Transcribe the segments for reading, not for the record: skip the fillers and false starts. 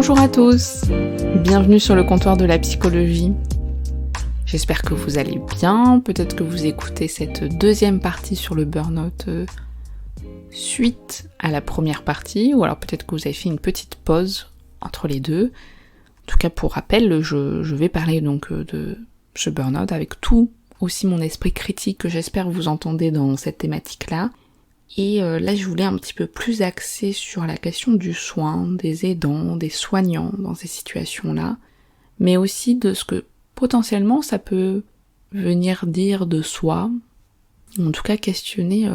Bonjour à tous, bienvenue sur le comptoir de la psychologie. J'espère que vous allez bien, peut-être que vous écoutez cette deuxième partie sur le burn-out suite à la première partie, ou alors peut-être que vous avez fait une petite pause entre les deux. En tout cas, pour rappel, je vais parler donc de ce burn-out avec tout aussi mon esprit critique que j'espère vous entendez dans cette thématique-là. Et là, je voulais un petit peu plus axer sur la question du soin, des aidants, des soignants dans ces situations-là, mais aussi de ce que potentiellement ça peut venir dire de soi, ou en tout cas questionner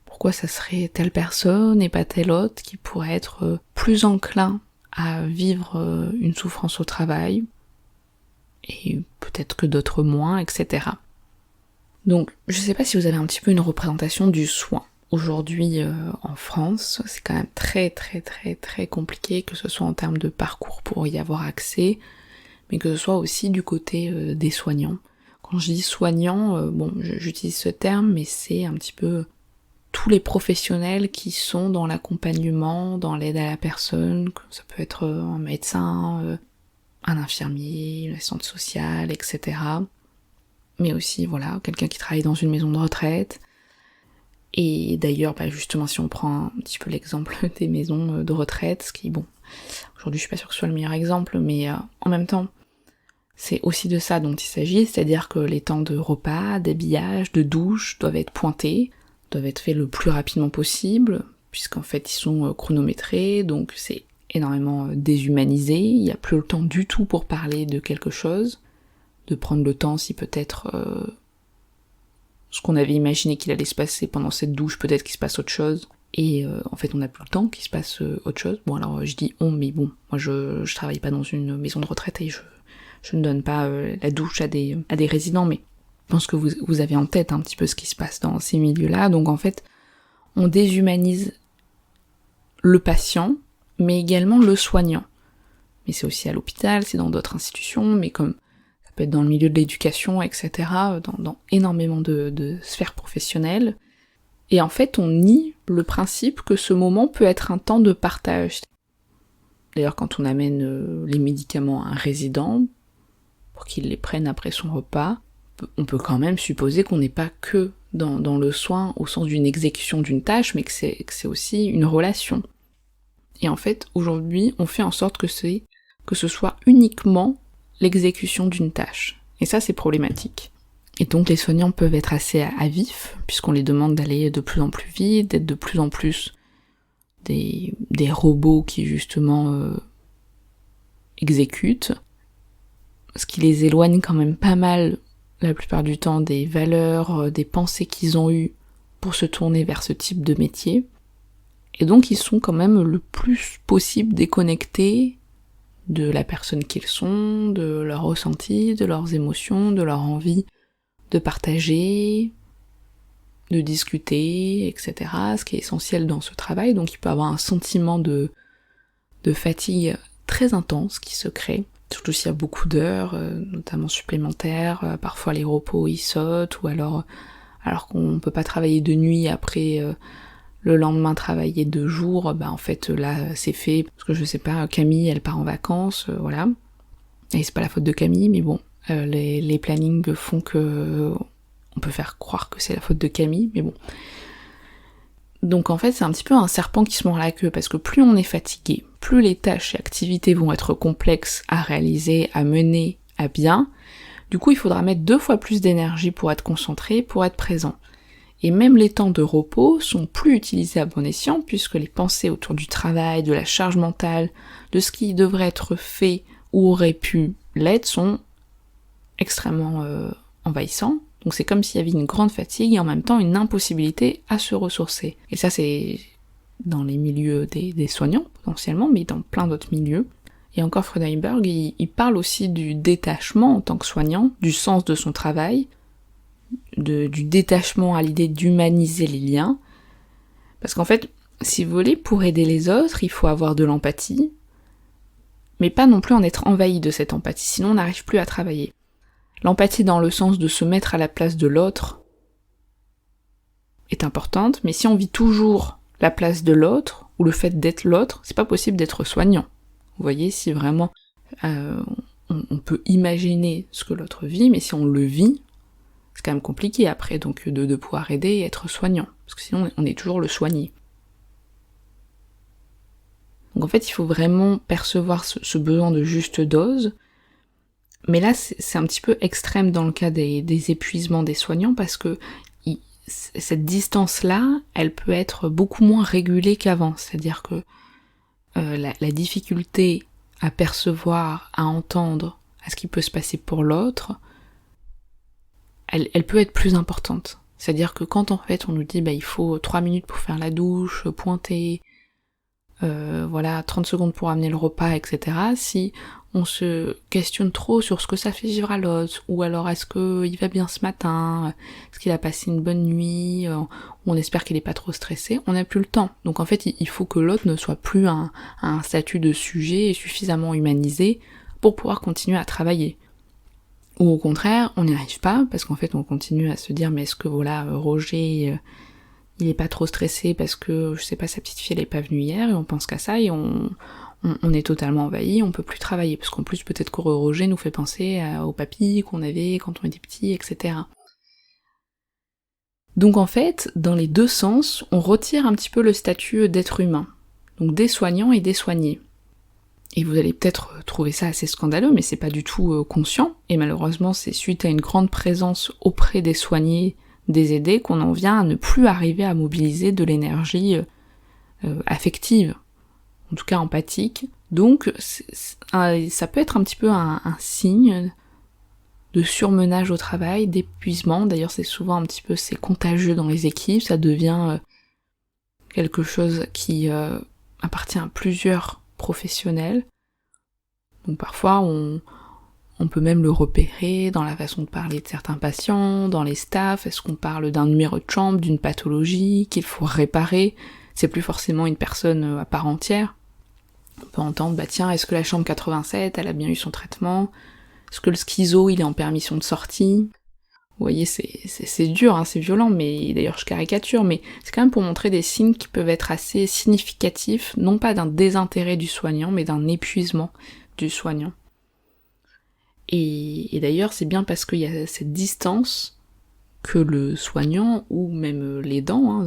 pourquoi ça serait telle personne et pas telle autre qui pourrait être plus enclin à vivre une souffrance au travail, et peut-être que d'autres moins, etc. Donc, je sais pas si vous avez un petit peu une représentation du soin. Aujourd'hui, en France, c'est quand même très compliqué, que ce soit en termes de parcours pour y avoir accès, mais que ce soit aussi du côté des soignants. Quand je dis soignants, j'utilise ce terme, mais c'est un petit peu tous les professionnels qui sont dans l'accompagnement, dans l'aide à la personne, ça peut être un médecin, un infirmier, une assistante sociale, etc. Mais aussi, voilà, quelqu'un qui travaille dans une maison de retraite. Et d'ailleurs, justement, si on prend un petit peu l'exemple des maisons de retraite, ce qui, aujourd'hui je suis pas sûre que ce soit le meilleur exemple, mais en même temps, c'est aussi de ça dont il s'agit, c'est-à-dire que les temps de repas, d'habillage, de douche doivent être pointés, doivent être faits le plus rapidement possible, puisqu'en fait ils sont chronométrés, donc c'est énormément déshumanisé, il n'y a plus le temps du tout pour parler de quelque chose, de prendre le temps si peut-être ce qu'on avait imaginé qu'il allait se passer pendant cette douche, peut-être qu'il se passe autre chose, et en fait on n'a plus le temps qu'il se passe autre chose. Bon alors je dis on, mais bon, moi je travaille pas dans une maison de retraite et je ne donne pas la douche à des résidents, mais je pense que vous avez en tête un petit peu ce qui se passe dans ces milieux-là. Donc en fait, on déshumanise le patient, mais également le soignant. Mais c'est aussi à l'hôpital, c'est dans d'autres institutions, mais comme ça peut être dans le milieu de l'éducation, etc., dans énormément de sphères professionnelles. Et en fait, on nie le principe que ce moment peut être un temps de partage. D'ailleurs, quand on amène les médicaments à un résident, pour qu'il les prenne après son repas, on peut quand même supposer qu'on n'est pas que dans le soin au sens d'une exécution d'une tâche, mais que c'est aussi une relation. Et en fait, aujourd'hui, on fait en sorte que ce soit uniquement l'exécution d'une tâche. Et ça, c'est problématique. Et donc les soignants peuvent être assez à vif, puisqu'on les demande d'aller de plus en plus vite, d'être de plus en plus des robots qui justement exécutent, ce qui les éloigne quand même pas mal, la plupart du temps, des valeurs, des pensées qu'ils ont eues pour se tourner vers ce type de métier. Et donc ils sont quand même le plus possible déconnectés de la personne qu'ils sont, de leurs ressentis, de leurs émotions, de leur envie de partager, de discuter, etc. Ce qui est essentiel dans ce travail. Donc il peut y avoir un sentiment de fatigue très intense qui se crée, surtout s'il y a beaucoup d'heures, notamment supplémentaires, parfois les repos ils sautent, ou alors qu'on peut pas travailler de nuit après le lendemain travailler 2 jours, en fait là c'est fait, parce que je sais pas, Camille elle part en vacances, voilà. Et c'est pas la faute de Camille, mais bon, les plannings font que on peut faire croire que c'est la faute de Camille, mais bon. Donc en fait c'est un petit peu un serpent qui se mord la queue, parce que plus on est fatigué, plus les tâches et activités vont être complexes à réaliser, à mener à bien, du coup il faudra mettre 2 fois plus d'énergie pour être concentré, pour être présent. Et même les temps de repos sont plus utilisés à bon escient, puisque les pensées autour du travail, de la charge mentale, de ce qui devrait être fait ou aurait pu l'être sont extrêmement envahissants. Donc c'est comme s'il y avait une grande fatigue et en même temps une impossibilité à se ressourcer. Et ça c'est dans les milieux des soignants potentiellement, mais dans plein d'autres milieux. Et encore Freudenberg, il parle aussi du détachement en tant que soignant, du sens de son travail, du détachement à l'idée d'humaniser les liens. Parce qu'en fait, si vous voulez, pour aider les autres, il faut avoir de l'empathie, mais pas non plus en être envahi de cette empathie, sinon on n'arrive plus à travailler. L'empathie dans le sens de se mettre à la place de l'autre est importante, mais si on vit toujours la place de l'autre, ou le fait d'être l'autre, c'est pas possible d'être soignant. Vous voyez, si vraiment on peut imaginer ce que l'autre vit, mais si on le vit, c'est quand même compliqué après, donc de pouvoir aider et être soignant, parce que sinon on est toujours le soigné. Donc en fait, il faut vraiment percevoir ce besoin de juste dose, mais là c'est un petit peu extrême dans le cas des épuisements des soignants, parce que cette distance-là, elle peut être beaucoup moins régulée qu'avant, c'est-à-dire que la difficulté à percevoir, à entendre, à ce qui peut se passer pour l'autre, elle peut être plus importante. C'est-à-dire que quand en fait on nous dit il faut 3 minutes pour faire la douche, pointer, 30 secondes pour amener le repas, etc. Si on se questionne trop sur ce que ça fait vivre à l'autre, ou alors est-ce qu'il va bien ce matin, est-ce qu'il a passé une bonne nuit, on espère qu'il est pas trop stressé, on n'a plus le temps. Donc en fait il faut que l'autre ne soit plus à un statut de sujet suffisamment humanisé pour pouvoir continuer à travailler. Ou au contraire, on n'y arrive pas, parce qu'en fait on continue à se dire mais est-ce que Roger il est pas trop stressé parce que, je sais pas, sa petite fille elle est pas venue hier, et on pense qu'à ça, et on est totalement envahi, on peut plus travailler, parce qu'en plus peut-être que Roger nous fait penser au papy qu'on avait quand on était petit, etc. Donc en fait, dans les deux sens, on retire un petit peu le statut d'être humain, donc des soignants et des soignés. Et vous allez peut-être trouver ça assez scandaleux, mais c'est pas du tout conscient, et malheureusement c'est suite à une grande présence auprès des soignés, des aidés, qu'on en vient à ne plus arriver à mobiliser de l'énergie affective, en tout cas empathique. Donc ça peut être un petit peu un signe de surmenage au travail, d'épuisement. D'ailleurs c'est souvent un petit peu, c'est contagieux dans les équipes, ça devient quelque chose qui appartient à plusieurs professionnels. Donc parfois on peut même le repérer dans la façon de parler de certains patients, dans les staffs. Est-ce qu'on parle d'un numéro de chambre, d'une pathologie qu'il faut réparer? C'est plus forcément une personne à part entière. On peut entendre, tiens, est-ce que la chambre 87, elle a bien eu son traitement? Est-ce que le schizo, il est en permission de sortie? Vous voyez, c'est dur, hein, c'est violent, mais d'ailleurs je caricature, mais c'est quand même pour montrer des signes qui peuvent être assez significatifs, non pas d'un désintérêt du soignant, mais d'un épuisement du soignant. Et d'ailleurs, c'est bien parce qu'il y a cette distance que le soignant, ou même l'aidant,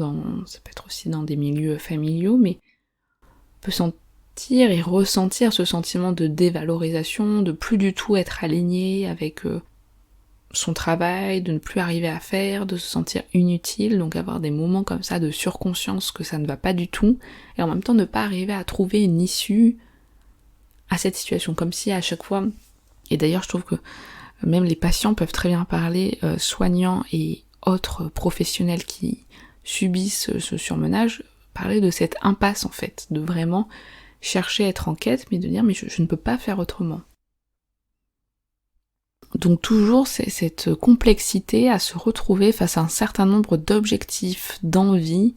ça peut être aussi dans des milieux familiaux, mais peut sentir et ressentir ce sentiment de dévalorisation, de plus du tout être aligné avec son travail, de ne plus arriver à faire, de se sentir inutile, donc avoir des moments comme ça de surconscience que ça ne va pas du tout, et en même temps ne pas arriver à trouver une issue à cette situation, comme si à chaque fois, et d'ailleurs je trouve que même les patients peuvent très bien parler, soignants et autres professionnels qui subissent ce surmenage, parler de cette impasse en fait, de vraiment chercher à être en quête, mais de dire mais je ne peux pas faire autrement. Donc toujours c'est cette complexité à se retrouver face à un certain nombre d'objectifs, d'envies,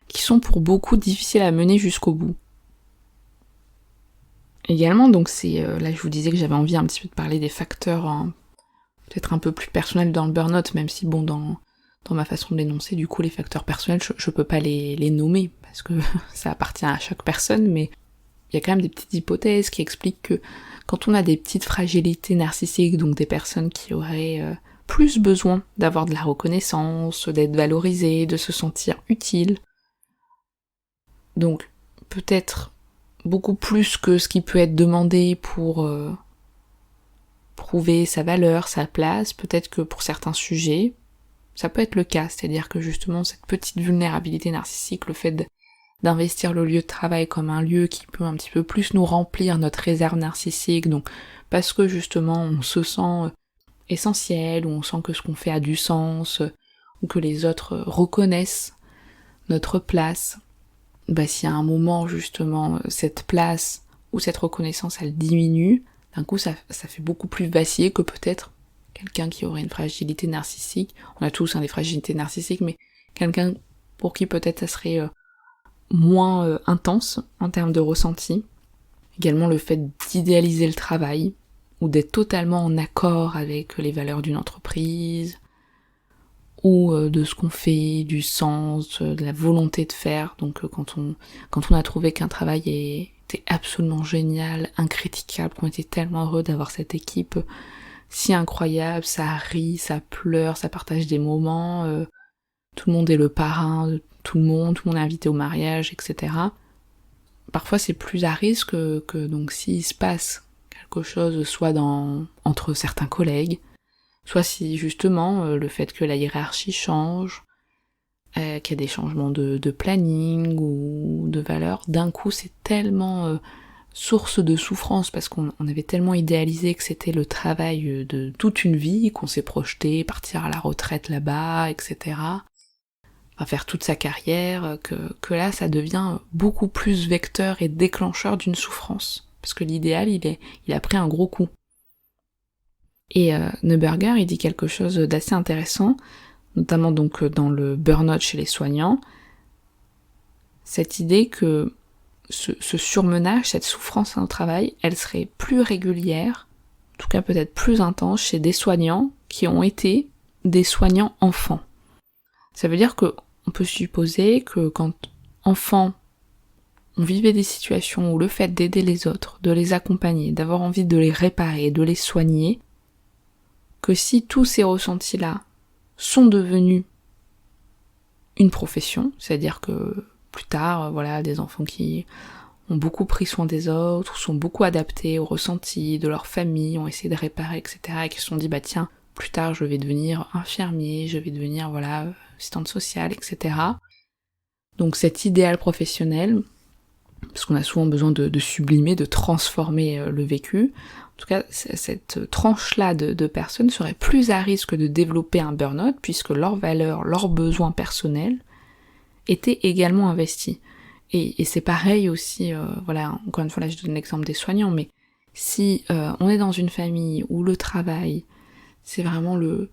qui sont pour beaucoup difficiles à mener jusqu'au bout. Également, donc c'est là je vous disais que j'avais envie un petit peu de parler des facteurs peut-être un peu plus personnels dans le burn-out, même si dans ma façon de l'énoncer, du coup les facteurs personnels, je peux pas les nommer, parce que ça appartient à chaque personne, mais il y a quand même des petites hypothèses qui expliquent que quand on a des petites fragilités narcissiques, donc des personnes qui auraient plus besoin d'avoir de la reconnaissance, d'être valorisées, de se sentir utiles, donc peut-être beaucoup plus que ce qui peut être demandé pour prouver sa valeur, sa place, peut-être que pour certains sujets, ça peut être le cas, c'est-à-dire que justement cette petite vulnérabilité narcissique, le fait d'investir le lieu de travail comme un lieu qui peut un petit peu plus nous remplir notre réserve narcissique, donc parce que justement on se sent essentiel, ou on sent que ce qu'on fait a du sens, ou que les autres reconnaissent notre place, si à un moment justement cette place ou cette reconnaissance elle diminue, d'un coup ça fait beaucoup plus vaciller que peut-être quelqu'un qui aurait une fragilité narcissique. On a tous des fragilités narcissiques, mais quelqu'un pour qui peut-être ça serait moins intense en termes de ressenti. Également le fait d'idéaliser le travail, ou d'être totalement en accord avec les valeurs d'une entreprise, ou de ce qu'on fait, du sens, de la volonté de faire. Donc quand on a trouvé qu'un travail c'était absolument génial, incritiquable, qu'on était tellement heureux d'avoir cette équipe si incroyable, ça rit, ça pleure, ça partage des moments, tout le monde est le parrain de tout le monde est invité au mariage, etc. Parfois c'est plus à risque que donc s'il se passe quelque chose, soit entre certains collègues, soit si justement le fait que la hiérarchie change, qu'il y a des changements de planning ou de valeurs, d'un coup c'est tellement source de souffrance parce qu'on avait tellement idéalisé que c'était le travail de toute une vie, qu'on s'est projeté, partir à la retraite là-bas, etc. Enfin, faire toute sa carrière, que là ça devient beaucoup plus vecteur et déclencheur d'une souffrance. Parce que l'idéal, il a pris un gros coup. Et Neuberger, il dit quelque chose d'assez intéressant, notamment donc dans le burn-out chez les soignants, cette idée que ce surmenage, cette souffrance au travail, elle serait plus régulière, en tout cas peut-être plus intense chez des soignants qui ont été des soignants enfants. Ça veut dire que on peut supposer que quand enfant, on vivait des situations où le fait d'aider les autres, de les accompagner, d'avoir envie de les réparer, de les soigner, que si tous ces ressentis-là sont devenus une profession, c'est-à-dire que plus tard, voilà, des enfants qui ont beaucoup pris soin des autres, sont beaucoup adaptés aux ressentis de leur famille, ont essayé de réparer, etc., et qui se sont dit, bah tiens, plus tard je vais devenir infirmier, je vais devenir, voilà, assistante sociale, etc. Donc cet idéal professionnel, parce qu'on a souvent besoin de sublimer, de transformer le vécu, en tout cas cette tranche-là de personnes serait plus à risque de développer un burn-out, puisque leurs valeurs, leurs besoins personnels étaient également investis. Et c'est pareil aussi, voilà, encore une fois là je donne l'exemple des soignants, mais si on est dans une famille où le travail, c'est vraiment le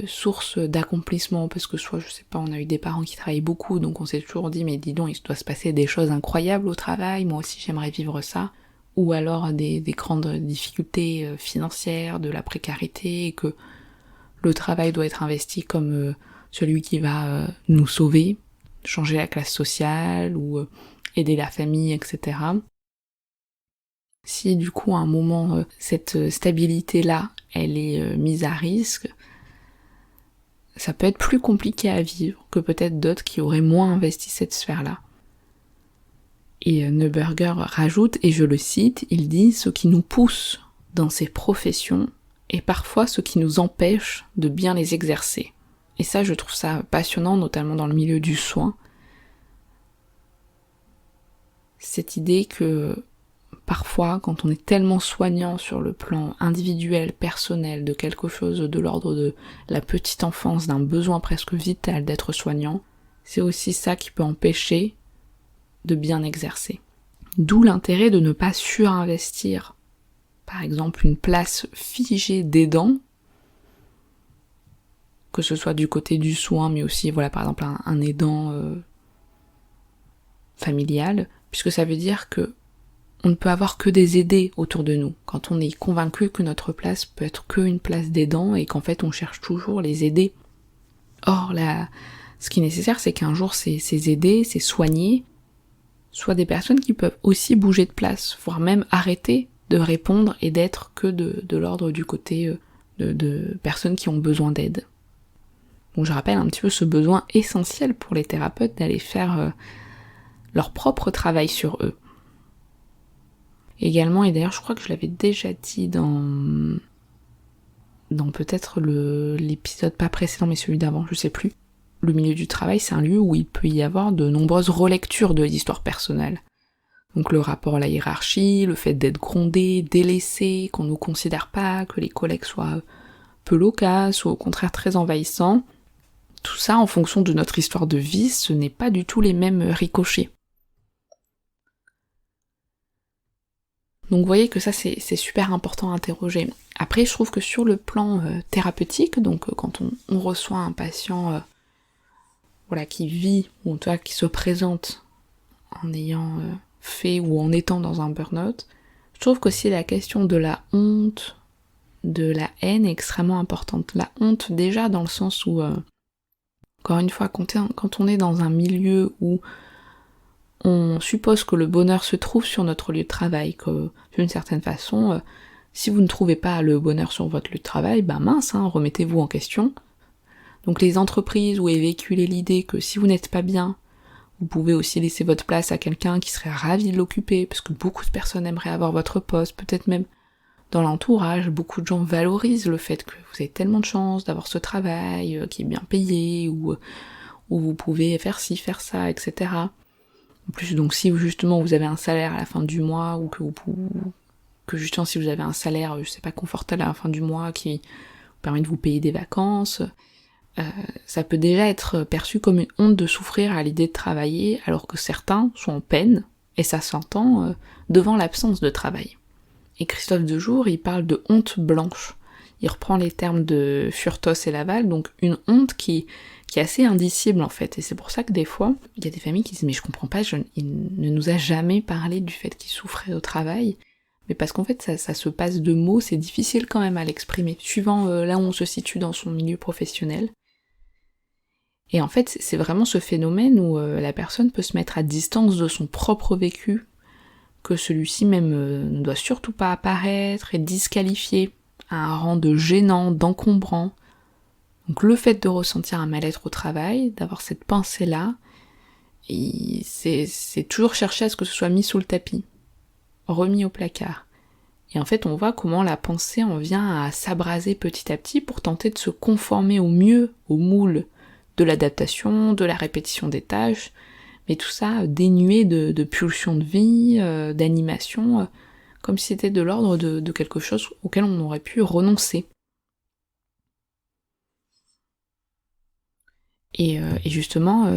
source d'accomplissement, parce que soit, je sais pas, on a eu des parents qui travaillent beaucoup, donc on s'est toujours dit, mais dis donc, il doit se passer des choses incroyables au travail, moi aussi j'aimerais vivre ça, ou alors des grandes difficultés financières, de la précarité, et que le travail doit être investi comme celui qui va nous sauver, changer la classe sociale, ou aider la famille, etc. Si du coup à un moment cette stabilité-là, elle est mise à risque, ça peut être plus compliqué à vivre que peut-être d'autres qui auraient moins investi cette sphère-là. Et Neuberger rajoute, et je le cite, il dit « Ce qui nous pousse dans ces professions est parfois ce qui nous empêche de bien les exercer. » Et ça, je trouve ça passionnant, notamment dans le milieu du soin. Cette idée que parfois, quand on est tellement soignant sur le plan individuel, personnel, de quelque chose de l'ordre de la petite enfance, d'un besoin presque vital d'être soignant, c'est aussi ça qui peut empêcher de bien exercer. D'où l'intérêt de ne pas surinvestir, par exemple, une place figée d'aidant, que ce soit du côté du soin, mais aussi, voilà, par exemple, un aidant familial, puisque ça veut dire que on ne peut avoir que des aidés autour de nous, quand on est convaincu que notre place peut être qu'une place d'aidant et qu'en fait on cherche toujours les aidés. Or là, ce qui est nécessaire, c'est qu'un jour ces aidés, ces soignés, soient des personnes qui peuvent aussi bouger de place, voire même arrêter de répondre et d'être que de l'ordre du côté de personnes qui ont besoin d'aide. Donc je rappelle un petit peu ce besoin essentiel pour les thérapeutes d'aller faire leur propre travail sur eux. Également, et d'ailleurs je crois que je l'avais déjà dit dans peut-être l'épisode pas précédent mais celui d'avant, je sais plus, le milieu du travail c'est un lieu où il peut y avoir de nombreuses relectures de l'histoire personnelle. Donc le rapport à la hiérarchie, le fait d'être grondé, délaissé, qu'on nous considère pas, que les collègues soient peu loquaces ou au contraire très envahissants, tout ça en fonction de notre histoire de vie, ce n'est pas du tout les mêmes ricochets. Donc vous voyez que ça c'est super important à interroger. Après je trouve que sur le plan thérapeutique, donc quand on reçoit un patient voilà, qui vit, ou en tout cas qui se présente en ayant fait ou en étant dans un burn-out, je trouve qu'aussi la question de la honte, de la haine est extrêmement importante. La honte déjà dans le sens où, encore une fois, quand on est dans un milieu où on suppose que le bonheur se trouve sur notre lieu de travail, que d'une certaine façon, si vous ne trouvez pas le bonheur sur votre lieu de travail, mince, remettez-vous en question. Donc les entreprises où est véhiculée l'idée que si vous n'êtes pas bien, vous pouvez aussi laisser votre place à quelqu'un qui serait ravi de l'occuper, parce que beaucoup de personnes aimeraient avoir votre poste, peut-être même dans l'entourage, beaucoup de gens valorisent le fait que vous avez tellement de chance d'avoir ce travail qui est bien payé, où vous pouvez faire ci, faire ça, etc. En plus, donc si justement vous avez un salaire à la fin du mois, ou que justement si vous avez un salaire, je sais pas, confortable à la fin du mois, qui vous permet de vous payer des vacances, ça peut déjà être perçu comme une honte de souffrir à l'idée de travailler, alors que certains sont en peine, et ça s'entend, devant l'absence de travail. Et Christophe Dejour, il parle de honte blanche. Il reprend les termes de Furtos et Laval, donc une honte qui est assez indicible en fait. Et c'est pour ça que des fois, il y a des familles qui disent « mais je comprends pas, il ne nous a jamais parlé du fait qu'il souffrait au travail ». Mais parce qu'en fait, ça se passe de mots, c'est difficile quand même à l'exprimer, suivant là où on se situe dans son milieu professionnel. Et en fait, c'est vraiment ce phénomène où la personne peut se mettre à distance de son propre vécu, que celui-ci même ne doit surtout pas apparaître, et disqualifié à un rang de gênant, d'encombrant. Donc le fait de ressentir un mal-être au travail, d'avoir cette pensée-là, c'est toujours chercher à ce que ce soit mis sous le tapis, remis au placard. Et en fait, on voit comment la pensée en vient à s'abraser petit à petit pour tenter de se conformer au mieux au moule de l'adaptation, de la répétition des tâches, mais tout ça dénué de pulsions de vie, d'animation, comme si c'était de l'ordre de quelque chose auquel on aurait pu renoncer. Et justement,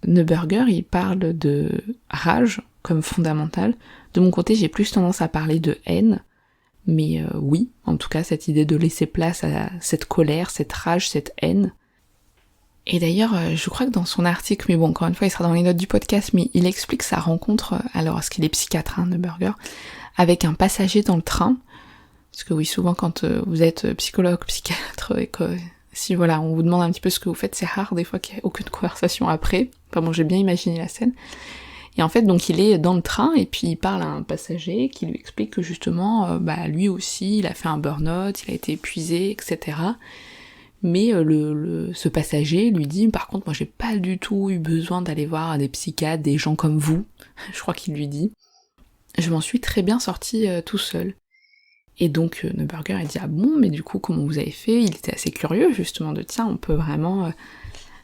Neuberger, il parle de rage comme fondamentale. De mon côté, j'ai plus tendance à parler de haine, mais oui, en tout cas, cette idée de laisser place à cette colère, cette rage, cette haine. Et d'ailleurs, je crois que dans son article, mais bon, encore une fois, il sera dans les notes du podcast, mais il explique sa rencontre, alors parce qu'il est psychiatre, Neuberger, avec un passager dans le train. Parce que oui, souvent quand vous êtes psychologue, psychiatre, et que si voilà, on vous demande un petit peu ce que vous faites, c'est rare des fois qu'il n'y ait aucune conversation après. Enfin bon, j'ai bien imaginé la scène. Et en fait, donc il est dans le train, et puis il parle à un passager qui lui explique que justement, lui aussi, il a fait un burn-out, il a été épuisé, etc., mais ce passager lui dit, par contre, moi j'ai pas du tout eu besoin d'aller voir des psychiatres, des gens comme vous, je crois qu'il lui dit, je m'en suis très bien sorti tout seul. Et donc Neuberger il dit, ah bon, mais du coup comment vous avez fait? Il était assez curieux justement de, tiens, on peut vraiment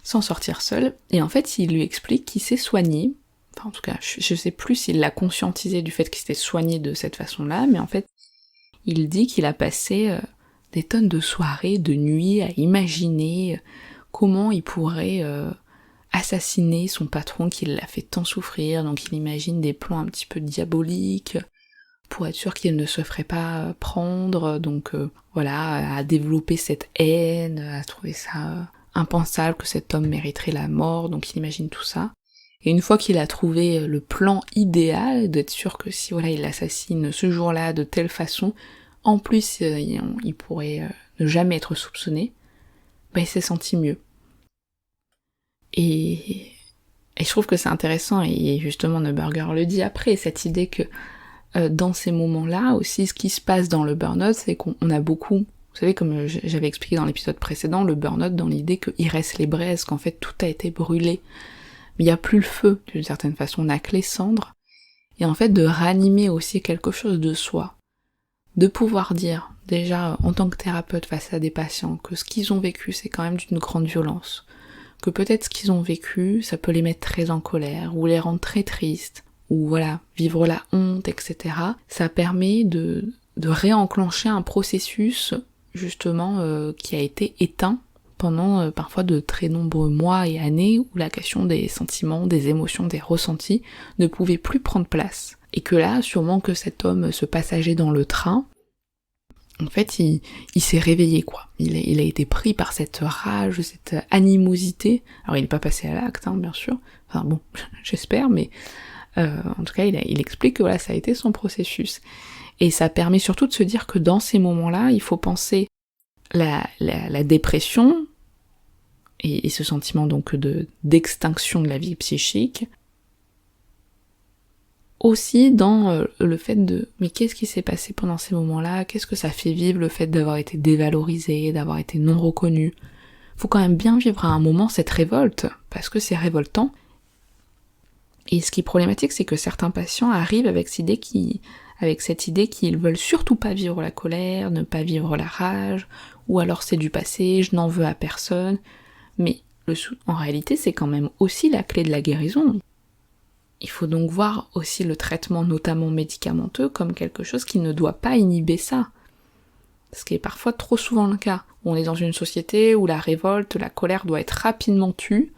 s'en sortir seul. Et en fait il lui explique qu'il s'est soigné, enfin en tout cas je sais plus s'il l'a conscientisé du fait qu'il s'était soigné de cette façon-là, mais en fait il dit qu'il a passé des tonnes de soirées, de nuits à imaginer comment il pourrait assassiner son patron qui l'a fait tant souffrir, donc il imagine des plans un petit peu diaboliques pour être sûr qu'il ne se ferait pas prendre, donc voilà, à développer cette haine, à trouver ça impensable que cet homme mériterait la mort, donc il imagine tout ça. Et une fois qu'il a trouvé le plan idéal, d'être sûr que si voilà il l'assassine ce jour-là de telle façon, en plus il pourrait ne jamais être soupçonné, il s'est senti mieux. Et je trouve que c'est intéressant, et justement Neuberger le dit après, cette idée que dans ces moments-là aussi, ce qui se passe dans le burn-out, c'est qu'on a beaucoup, vous savez, comme j'avais expliqué dans l'épisode précédent, le burn-out dans l'idée qu'il reste les braises, qu'en fait tout a été brûlé, mais il n'y a plus le feu, d'une certaine façon, on n'a que les cendres, et en fait de ranimer aussi quelque chose de soi, de pouvoir dire, déjà en tant que thérapeute face à des patients, que ce qu'ils ont vécu c'est quand même d'une grande violence, que peut-être ce qu'ils ont vécu, ça peut les mettre très en colère, ou les rendre très tristes, ou voilà, vivre la honte, etc. Ça permet de réenclencher un processus, justement, qui a été éteint pendant parfois de très nombreux mois et années, où la question des sentiments, des émotions, des ressentis ne pouvait plus prendre place. Et que là, sûrement que cet homme, ce passager dans le train, en fait, il s'est réveillé, quoi. Il a été pris par cette rage, cette animosité. Alors, il n'est pas passé à l'acte, bien sûr. Enfin bon, j'espère, mais en tout cas, il explique que voilà, ça a été son processus. Et ça permet surtout de se dire que dans ces moments-là, il faut penser la dépression et ce sentiment donc d'extinction de la vie psychique aussi dans le fait de mais qu'est-ce qui s'est passé pendant ces moments-là, qu'est-ce que ça fait vivre le fait d'avoir été dévalorisé, d'avoir été non reconnu. Faut quand même bien vivre à un moment cette révolte, parce que c'est révoltant. Et ce qui est problématique, c'est que certains patients arrivent avec cette idée qu'ils veulent surtout pas vivre la colère, ne pas vivre la rage, ou alors c'est du passé, je n'en veux à personne. Mais en réalité, c'est quand même aussi la clé de la guérison. Il faut donc voir aussi le traitement, notamment médicamenteux, comme quelque chose qui ne doit pas inhiber ça. Ce qui est parfois trop souvent le cas. On est dans une société où la révolte, la colère doit être rapidement tue,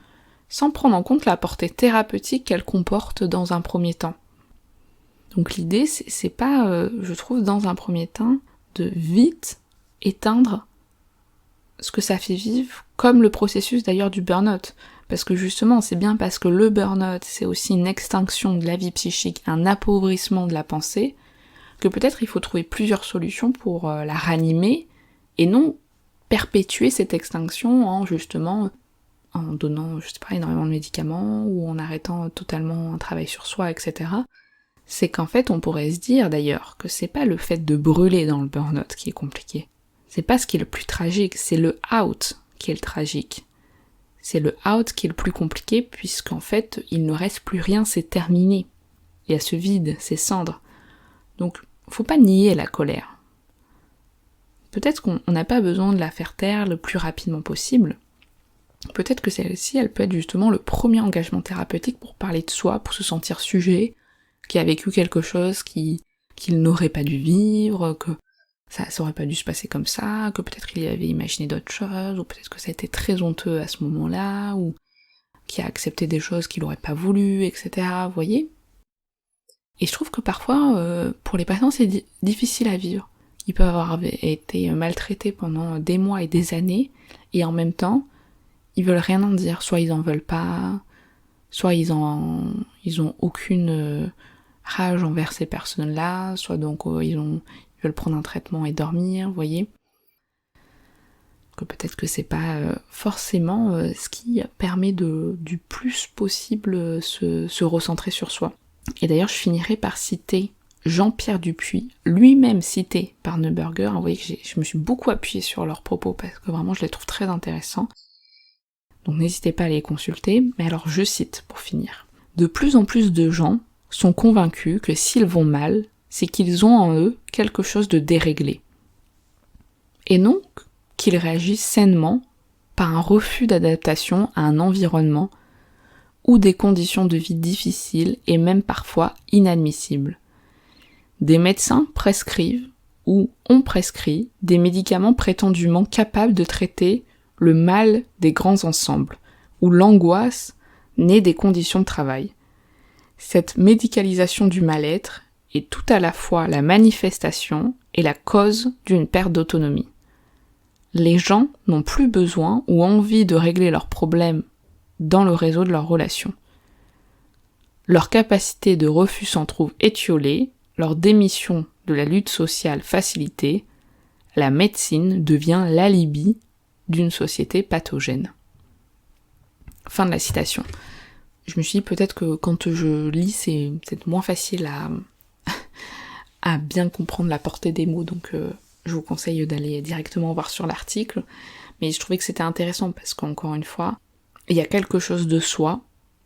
sans prendre en compte la portée thérapeutique qu'elle comporte dans un premier temps. Donc l'idée, c'est pas, je trouve, dans un premier temps, de vite éteindre ce que ça fait vivre, comme le processus d'ailleurs du burn-out. Parce que justement, c'est bien parce que le burn-out, c'est aussi une extinction de la vie psychique, un appauvrissement de la pensée, que peut-être il faut trouver plusieurs solutions pour la ranimer, et non perpétuer cette extinction en donnant, je sais pas, énormément de médicaments, ou en arrêtant totalement un travail sur soi, etc. C'est qu'en fait, on pourrait se dire d'ailleurs que c'est pas le fait de brûler dans le burn-out qui est compliqué. C'est pas ce qui est le plus tragique, c'est le out qui est le tragique. C'est le out qui est le plus compliqué, puisqu'en fait, il ne reste plus rien, c'est terminé. Il y a ce vide, ces cendres. Donc, faut pas nier la colère. Peut-être qu'on n'a pas besoin de la faire taire le plus rapidement possible. Peut-être que celle-ci, elle peut être justement le premier engagement thérapeutique pour parler de soi, pour se sentir sujet, qui a vécu quelque chose qu'il n'aurait pas dû vivre, que ça aurait pas dû se passer comme ça, que peut-être il avait imaginé d'autres choses, ou peut-être que ça a été très honteux à ce moment-là, ou qu'il a accepté des choses qu'il aurait pas voulu, etc. Vous voyez ? Et je trouve que parfois, pour les patients, c'est difficile à vivre. Ils peuvent avoir été maltraités pendant des mois et des années, et en même temps, ils veulent rien en dire. Soit ils en veulent pas, soit ils ont aucune rage envers ces personnes-là, soit donc ils veulent prendre un traitement et dormir, vous voyez. Que peut-être que c'est pas forcément ce qui permet du plus possible se recentrer sur soi. Et d'ailleurs, je finirai par citer Jean-Pierre Dupuy, lui-même cité par Neuberger. Vous voyez que je me suis beaucoup appuyée sur leurs propos parce que vraiment je les trouve très intéressants. Donc n'hésitez pas à les consulter. Mais alors je cite pour finir. De plus en plus de gens sont convaincus que s'ils vont mal, c'est qu'ils ont en eux quelque chose de déréglé. Et donc qu'ils réagissent sainement par un refus d'adaptation à un environnement ou des conditions de vie difficiles et même parfois inadmissibles. Des médecins prescrivent ou ont prescrit des médicaments prétendument capables de traiter le mal des grands ensembles, ou l'angoisse née des conditions de travail. Cette médicalisation du mal-être est tout à la fois la manifestation et la cause d'une perte d'autonomie. Les gens n'ont plus besoin ou envie de régler leurs problèmes dans le réseau de leurs relations. Leur capacité de refus s'en trouve étiolée, leur démission de la lutte sociale facilitée, la médecine devient l'alibi d'une société pathogène. Fin de la citation. Je me suis dit peut-être que quand je lis, c'est peut-être moins facile à bien comprendre la portée des mots, donc je vous conseille d'aller directement voir sur l'article. Mais je trouvais que c'était intéressant parce qu'encore une fois, il y a quelque chose de soi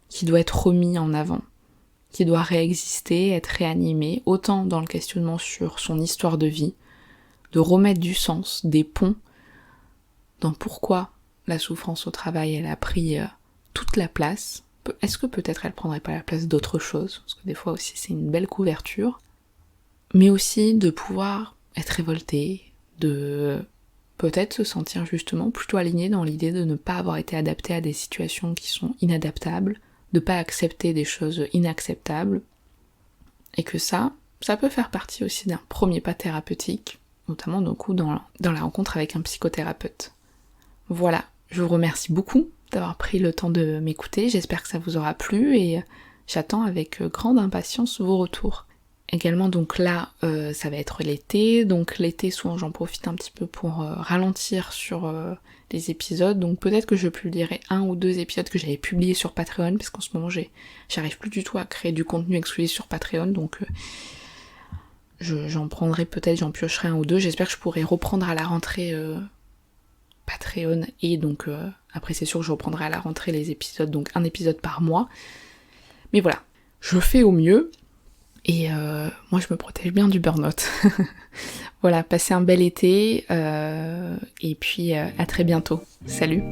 qui doit être remis en avant, qui doit réexister, être réanimé, autant dans le questionnement sur son histoire de vie, de remettre du sens, des ponts, dans pourquoi la souffrance au travail, elle a pris toute la place. Est-ce que peut-être elle prendrait pas la place d'autre chose ? Parce que des fois aussi c'est une belle couverture. Mais aussi de pouvoir être révolté, de peut-être se sentir justement plutôt aligné dans l'idée de ne pas avoir été adapté à des situations qui sont inadaptables, de pas accepter des choses inacceptables, et que ça peut faire partie aussi d'un premier pas thérapeutique, notamment dans la rencontre avec un psychothérapeute. Voilà, je vous remercie beaucoup d'avoir pris le temps de m'écouter, j'espère que ça vous aura plu, et j'attends avec grande impatience vos retours. Également donc là ça va être l'été, donc l'été souvent j'en profite un petit peu pour ralentir sur les épisodes, donc peut-être que je publierai 1 ou 2 épisodes que j'avais publiés sur Patreon, parce qu'en ce moment j'arrive plus du tout à créer du contenu exclusif sur Patreon, donc j'en prendrai peut-être, j'en piocherai 1 ou 2, j'espère que je pourrai reprendre à la rentrée Patreon, et donc après c'est sûr que je reprendrai à la rentrée les épisodes, donc 1 épisode par mois, mais voilà, je fais au mieux. Et moi je me protège bien du burn-out. Voilà, passez un bel été et puis à très bientôt. Salut!